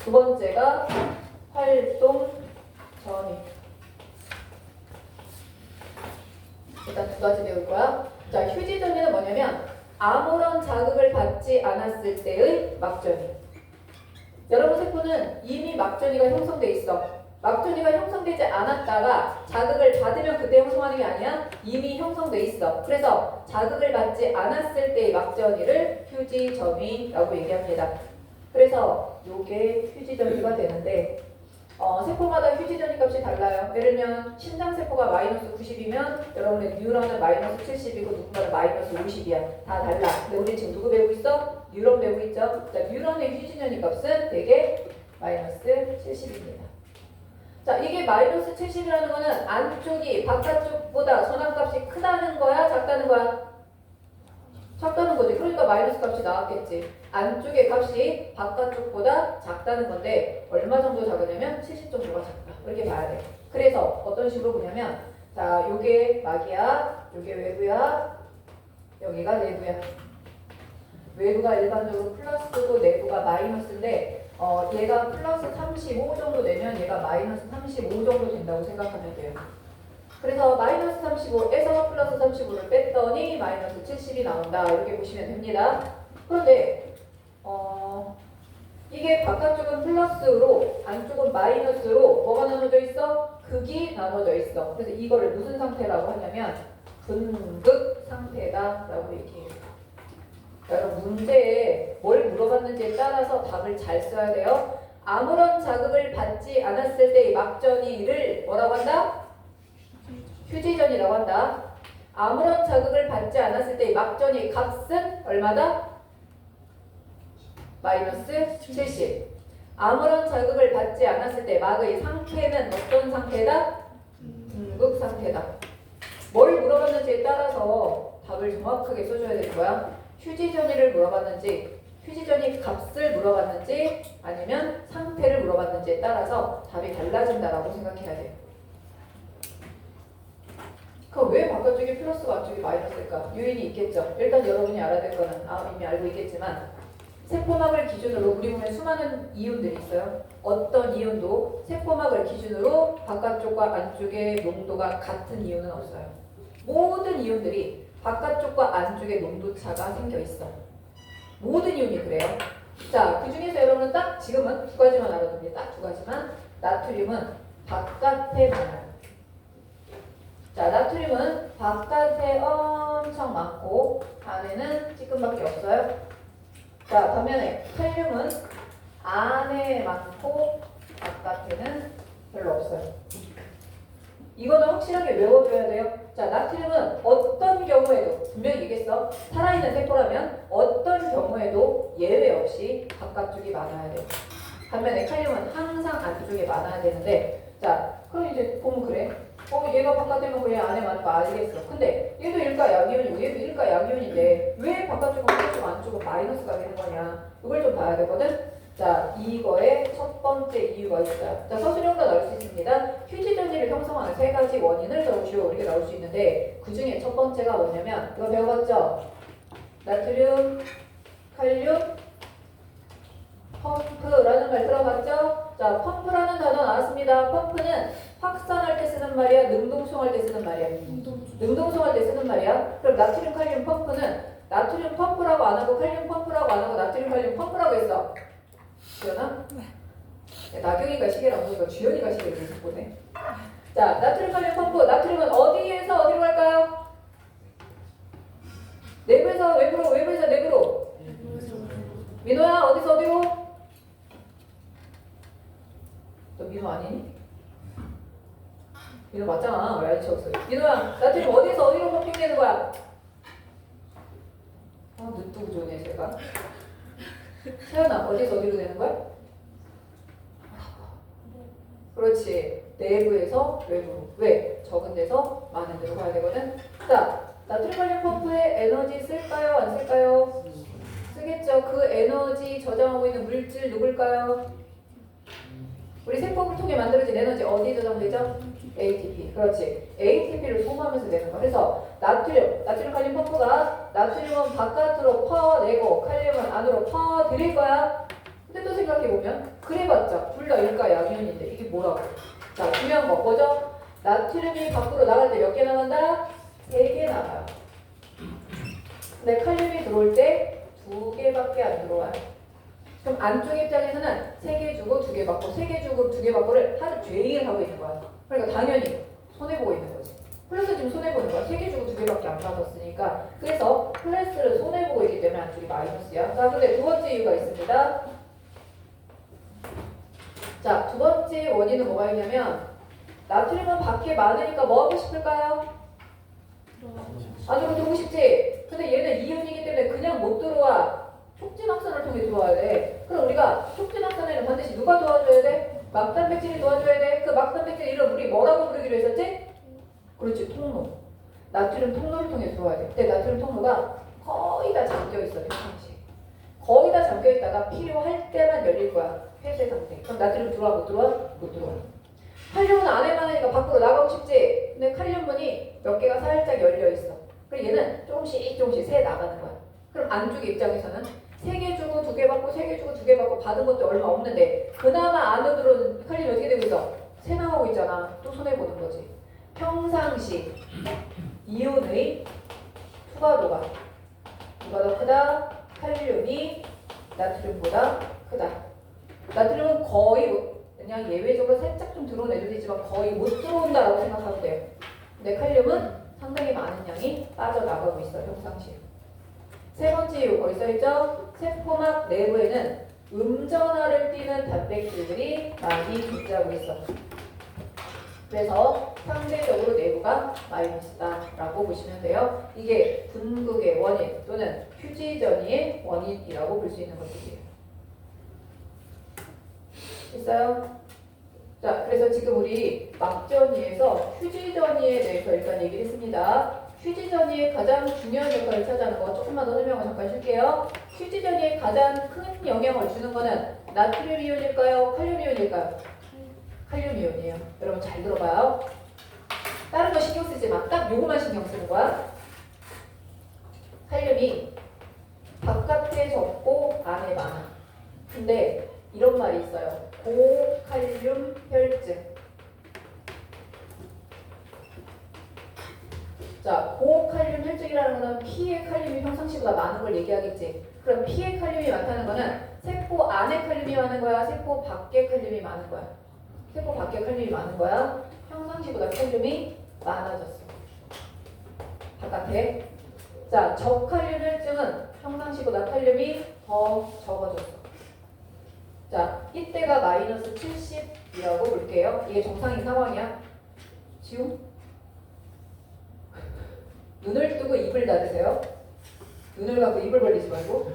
두 번째가 활동 전위. 일단 두 가지 배울 거야. 자, 휴지 전위는 뭐냐면 아무런 자극을 받지 않았을 때의 막전위. 여러분 세포는 이미 막전위가 형성돼 있어. 막전위가 형성되지 않았다가 자극을 받으면 그때 형성하는 게 아니야. 이미 형성돼 있어. 그래서 자극을 받지 않았을 때의 막전위를 휴지 전위라고 얘기합니다. 그래서 이게 휴지 전위가 되는데 세포마다 휴지 전위 값이 달라요. 예를 들면 심장세포가 마이너스 90이면 여러분의 뉴런은 마이너스 70이고 누군가는 마이너스 50이야. 다 달라. 근데 우리 지금 누구 배우고 있어? 뉴런 배우고 있죠? 자, 뉴런의 휴지 전위 값은 대개 마이너스 70입니다. 자, 이게 마이너스 70이라는 거는 안쪽이 바깥쪽보다 전압값이 크다는 거야? 작다는 거야? 작다는 거지. 그러니까 마이너스 값이 나왔겠지. 안쪽의 값이 바깥쪽보다 작다는 건데 얼마 정도 작으냐면 70 정도가 작다. 이렇게 봐야 돼. 그래서 어떤 식으로 보냐면 자, 요게 막이야. 요게 외부야. 여기가 내부야. 외부가 일반적으로 플러스고 내부가 마이너스인데 얘가 플러스 35 정도 되면 얘가 마이너스 35 정도 된다고 생각하면 돼요. 그래서 마이너스 35에서 플러스 35를 뺐더니 마이너스 70이 나온다. 이렇게 보시면 됩니다. 그런데 이게 바깥쪽은 플러스로 안쪽은 마이너스로 뭐가 나눠져 있어? 극이 나눠져 있어. 그래서 이거를 무슨 상태라고 하냐면 분극 상태다라고 얘기해요. 여러분 문제에 뭘 물어봤는지에 따라서 답을 잘 써야 돼요. 아무런 자극을 받지 않았을 때의 막전위를 뭐라고 한다? 휴지전이라고 한다. 아무런 자극을 받지 않았을 때의 막전위 값은 얼마다? 마이너스 70. 아무런 자극을 받지 않았을 때 막의 상태는 어떤 상태다? 분극 상태다. 뭘 물어봤는지에 따라서 답을 정확하게 써줘야 되는 거야. 휴지전이를 물어봤는지, 휴지전이 값을 물어봤는지, 아니면 상태를 물어봤는지에 따라서 답이 달라진다라고 생각해야 돼요. 그럼 왜 바깥쪽이 플러스고 안쪽이 마이너스일까? 요인이 있겠죠. 일단 여러분이 알아야 될 거는 이미 알고 있겠지만 세포막을 기준으로 우리 몸에 수많은 이온들이 있어요. 어떤 이온도 세포막을 기준으로 바깥쪽과 안쪽의 농도가 같은 이온은 없어요. 모든 이온들이 바깥쪽과 안쪽의 농도차가 생겨 있어. 모든 이온이 그래요. 자, 그 중에서 여러분은 딱 지금은 두 가지만 알아둡니다. 딱 두 가지만. 나트륨은 바깥에 많아요. 자, 나트륨은 바깥에 엄청 많고 안에는 찌끔밖에 없어요. 자, 반면에 칼륨은 안에 많고 바깥에는 별로 없어요. 이거는 확실하게 외워줘야 돼요. 자, 나트륨은 어떤 경우에도 분명히 얘기했어. 살아있는 세포라면 어떤 경우에도 예외 없이 바깥쪽이 많아야 돼요. 반면에 칼륨은 항상 안쪽에 많아야 되는데 자, 그럼 이제 보면 그래. 얘가 바깥에면 왜 안에 많은 거 알겠어. 근데 얘도 일가 양이온이고 얘도 일가 양이온인데 왜 바깥쪽은 플러스 안쪽은 마이너스가 되는 거냐. 이걸 좀 봐야 되거든. 자, 이거의 첫 번째 이유가 있어요. 자, 서술형으로 나올 수 있습니다. 휴지전이를 형성하는 세 가지 원인을 적으시오. 이렇게 나올 수 있는데 그 중에 첫 번째가 뭐냐면 이거 배워봤죠? 나트륨, 칼륨, 펌프라는 말 들어봤죠? 자, 펌프라는 단어 나왔습니다. 펌프는 확산할 때 쓰는 말이야? 능동수용할 때 쓰는 말이야? 능동수용할 때 쓰는 말이야? 그럼 나트륨, 칼륨 펌프는 나트륨 펌프라고 안 하고 칼륨 펌프라고 안 하고 나트륨, 칼륨 펌프라고 했어. 주연아? 나경이가 시계를 안 보니까 주연이가 시계를 계속 보네. 자, 나트륨, 칼륨 펌프. 나트륨은 어디에서 어디로 갈까요? 내부에서 외부로, 외부에서 내부로. 민호야, 어디서 어디로? 너 민호 아니니? 민호 맞잖아. 왜 안 치웠어요? 민호야, 나트륨 어디에서 어디로 펌핑되는 거야? 눈뜨고 좋네, 제가. 세연아, 어디서 어디로 되는 거야? 그렇지. 내부에서 외부로. 왜? 적은 데서 많은 데로 가야 되거든. 자, 나트륨 칼륨 펌프에 에너지 쓸까요? 안 쓸까요? 쓰겠죠. 그 에너지 저장하고 있는 물질 누굴까요? 우리 세포를 통해 만들어진 에너지 어디 저장되죠? ATP. 그렇지. ATP를 소모하면서 되는 거. 그래서 나트륨 칼륨 펌프가 나트륨은 바깥으로 퍼내고 칼륨은 안으로 퍼들일 거야. 근데 또 생각해보면 그래봤자 둘 다 일가 양이온인데 이게 뭐라고? 자, 중요한 거 뭐죠? 나트륨이 밖으로 나갈 때 몇 개 나간다? 3개 나가요. 근데 칼륨이 들어올 때 2개밖에 안 들어와요. 그럼 안쪽 입장에서는 3개 주고 2개 받고 3개 주고 2개 받고를 하루 종일 하고 있는 거야. 그러니까 당연히 손해보고 있는 거지. 플러스 지금 손해보는 거야. 3개 주고 2개밖에 안 받았으니까. 그래서 플러스를 손해보고 있기 때문에 안쪽이 마이너스야. 자, 근데 두 번째 이유가 있습니다. 자, 두 번째 원인은 뭐가 있냐면 나트륨은 밖에 많으니까 뭐 하고 싶을까요? 안으로 들어오고 싶지? 근데 얘는 이온이기 때문에 그냥 못 들어와. 촉진 확산을 통해 들어와야 돼. 그럼 우리가 촉진 확산에는 반드시 누가 도와줘야 돼? 막단백질이 도와줘야 돼. 그 막단백질 이름 우리 뭐라고 부르기로 했었지? 그렇지, 통로. 나트륨 통로를 통해 들어와야 돼. 근데 나트륨 통로가 거의 다 잠겨있어, 평상시에. 거의 다 잠겨있다가 필요할 때만 열릴 거야. 폐쇄 상태. 그럼 나트륨 들어와, 못 들어와? 못 들어와. 칼륨은 안에만 하니까 밖으로 나가고 싶지? 근데 칼륨문이 몇 개가 살짝 열려있어. 그리고 얘는 조금씩 새 나가는 거야. 그럼 안쪽 입장에서는 3개 주고 2개 받고 3개 주고 2개 받고 받은 것도 얼마 없는데 그나마 안으로 들어오는 칼륨이 어떻게 되고 있어? 새 나오고 있잖아. 또 손해보는 거지. 평상시 이온의 투과도가 누가 더 크다? 칼륨이 나트륨보다 크다. 나트륨은 거의 그냥 예외적으로 살짝 좀 들어오는 애들이지만 거의 못 들어온다라고 생각하면 돼요. 근데 칼륨은 상당히 많은 양이 빠져나가고 있어요. 평상시에. 세 번째 이유 거기 써있죠? 세포막 내부에는 음전하를 띠는 단백질들이 많이 존재하고 있어. 그래서 상대적으로 내부가 마이너스다라고 보시면 돼요. 이게 분극의 원인 또는 휴지전이의 원인이라고 볼 수 있는 것들이에요. 있어요? 자, 그래서 지금 우리 막전이에서 휴지전이에 대해서 일단 얘기를 했습니다. 휴지전이의 가장 중요한 역할을 차지하는 거 조금만 더 설명을 잠깐 쉴게요. 휴지전이의 가장 큰 영향을 주는 거는 나트륨 이온일까요? 칼륨 이온일까요? 칼륨 이온이에요. 여러분 잘 들어봐요. 다른 거 신경 쓰지 마. 딱 요거만 신경 쓰는 거야. 칼륨이 바깥에 적고 안에 많아. 근데 이런 말이 있어요. 고칼륨 혈증. 자, 고칼륨 혈증이라는 거는 피의 칼륨이 평상시보다 많은 걸 얘기하겠지. 그럼 피의 칼륨이 많다는 거는 세포 안에 칼륨이 많은 거야? 세포 밖에 칼륨이 많은 거야? 세포 밖에 칼륨이 많은 거야? 평상시보다 칼륨이 많아졌어. 바깥에. 자, 저칼륨 혈증은 평상시보다 칼륨이 더 적어졌어. 자, 이때가 마이너스 70이라고 볼게요. 이게 정상인 상황이야. 지우? 눈을 뜨고 입을 닫으세요. 눈을 감고 입을 벌리지 말고.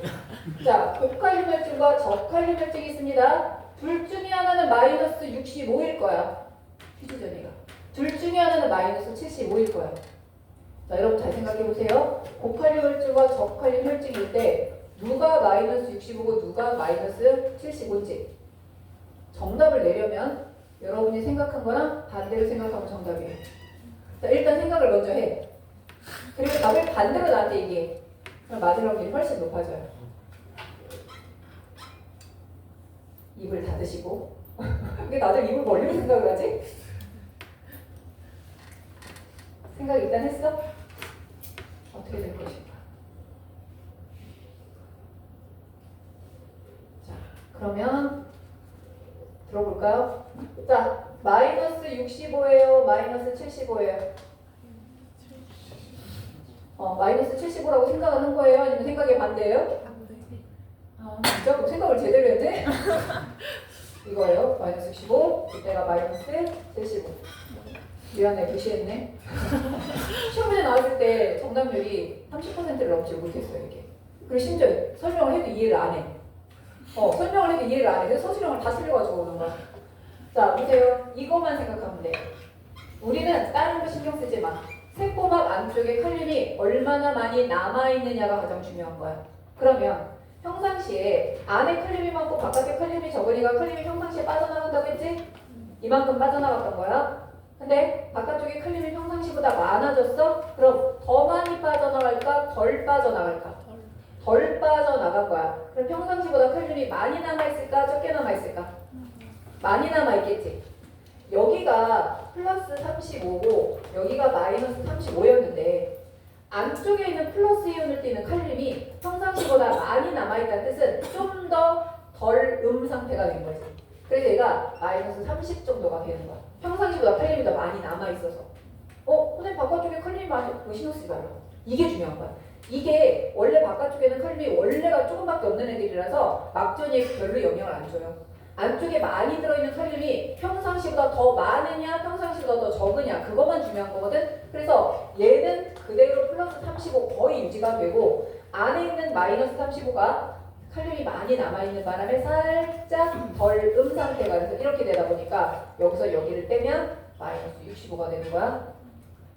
자, 고칼륨 혈증과 저칼륨 혈증이 있습니다. 둘 중에 하나는 마이너스 65일 거야. 휴지전이가. 둘 중에 하나는 마이너스 75일 거야. 자, 여러분 잘 생각해 보세요. 고칼륨 혈증과 저칼륨 혈증일 때 누가 마이너스 65고 누가 마이너스 75인지 정답을 내려면 여러분이 생각한 거랑 반대로 생각하면 정답이에요. 자, 일단 생각을 먼저 해. 그리고 답을 반대로 나한테 얘기해. 그럼 맞을 확률이 훨씬 높아져요. 입을 닫으시고. 왜 다들 입을 벌리고 생각을 하지? 생각 일단 했어? 어떻게 될 것인가? 자, 그러면 들어볼까요? 자, 마이너스 65예요? 마이너스 75예요? 마이너스 75라고 생각을 한 거예요? 아니면 생각의 반대예요? 아, 진짜? 그럼 생각을 제대로 했네? 이거예요. 마이너스 15, 이때가 마이너스 75. 미안해, 무시했네. 시험 문제 나왔을 때 정답률이 30%를 넘지 못했어요, 이게. 그리고 심지어 설명을 해도 이해를 안 해. 설명을 해도 이해를 안 해. 그래서 서술형을 다 쓸려가지고 오는 거야. 자, 보세요. 이것만 생각하면 돼. 우리는 다른 거 신경 쓰지 마. 세포막 안쪽에 칼륨이 얼마나 많이 남아있느냐가 가장 중요한 거야. 그러면 평상시에 안에 칼륨이 많고 바깥에 칼륨이 적으니까 칼륨이 평상시에 빠져나간다고 했지? 이만큼 빠져나갔던 거야. 근데 바깥쪽에 칼륨이 평상시보다 많아졌어? 그럼 더 많이 빠져나갈까? 덜 빠져나갈까? 덜 빠져나간 거야. 그럼 평상시보다 칼륨이 많이 남아있을까? 적게 남아있을까? 많이 남아있겠지. 여기가 플러스 35고 여기가 마이너스 35였는데 안쪽에 있는 플러스 이온을 띠는 칼륨이 평상시보다 많이 남아있다는 뜻은 좀 더 덜 상태가 된 거지. 그래서 얘가 마이너스 30 정도가 되는 거야. 평상시보다 칼륨이 더 많이 남아있어서. 근데 바깥쪽에 칼륨이 많이 왜 신경 쓰지 말라. 이게 중요한 거야. 이게 원래 바깥쪽에는 칼륨이 원래가 조금밖에 없는 애들이라서 막전이에 별로 영향을 안 줘요. 안쪽에 많이 들어있는 칼륨이 평상시보다 더 많으냐 평상시보다 더 적으냐 그것만 중요한 거거든. 그래서 얘는 그대로 플러스 35 거의 유지가 되고 안에 있는 마이너스 35가 칼륨이 많이 남아있는 바람에 살짝 덜 상태가 돼서 이렇게 되다 보니까 여기서 여기를 빼면 마이너스 65가 되는 거야.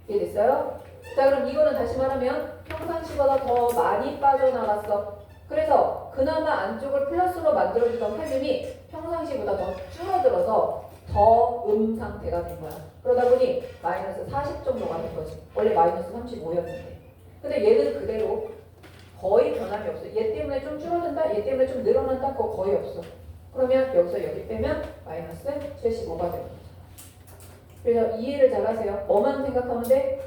이해됐어요? 자 그럼 이거는 다시 말하면 평상시보다 더 많이 빠져나갔어. 그래서 그나마 안쪽을 플러스로 만들어주던 칼륨이 평상시보다 더 줄어들어서 더 상태가 된 거야. 그러다 보니 마이너스 40 정도가 된 거지. 원래 마이너스 35였는데. 근데 얘는 그대로 거의 변함이 없어. 얘 때문에 좀 줄어든다, 얘 때문에 좀 늘어난다, 그거 거의 없어. 그러면 여기서 여기 빼면 마이너스 75가 되는 거죠. 그래서 이해를 잘 하세요. 뭐만 생각하면 돼?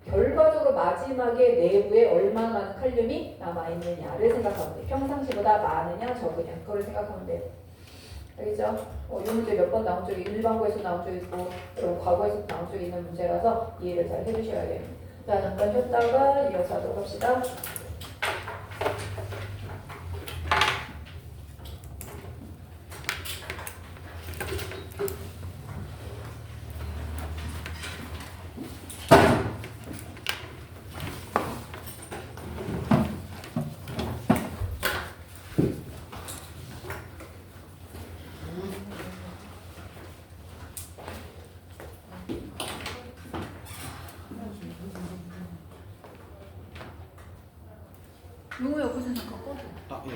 결과적으로 마지막에 내부에 얼마나 많은 칼륨이 남아있느냐를 생각하면 돼. 평상시보다 많으냐 적으냐 그걸 생각하면 돼요. 알겠죠? 이 문제 몇 번 나온 적이 일반고에서 나온 적이 있고 그리고 과거에서 나온 적이 있는 문제라서 이해를 잘 해주셔야 돼요. 자 잠깐 쉬었다가 이어서 하도록 합시다. 용우 옆에서 잠깐 꺼줘. 아, 예.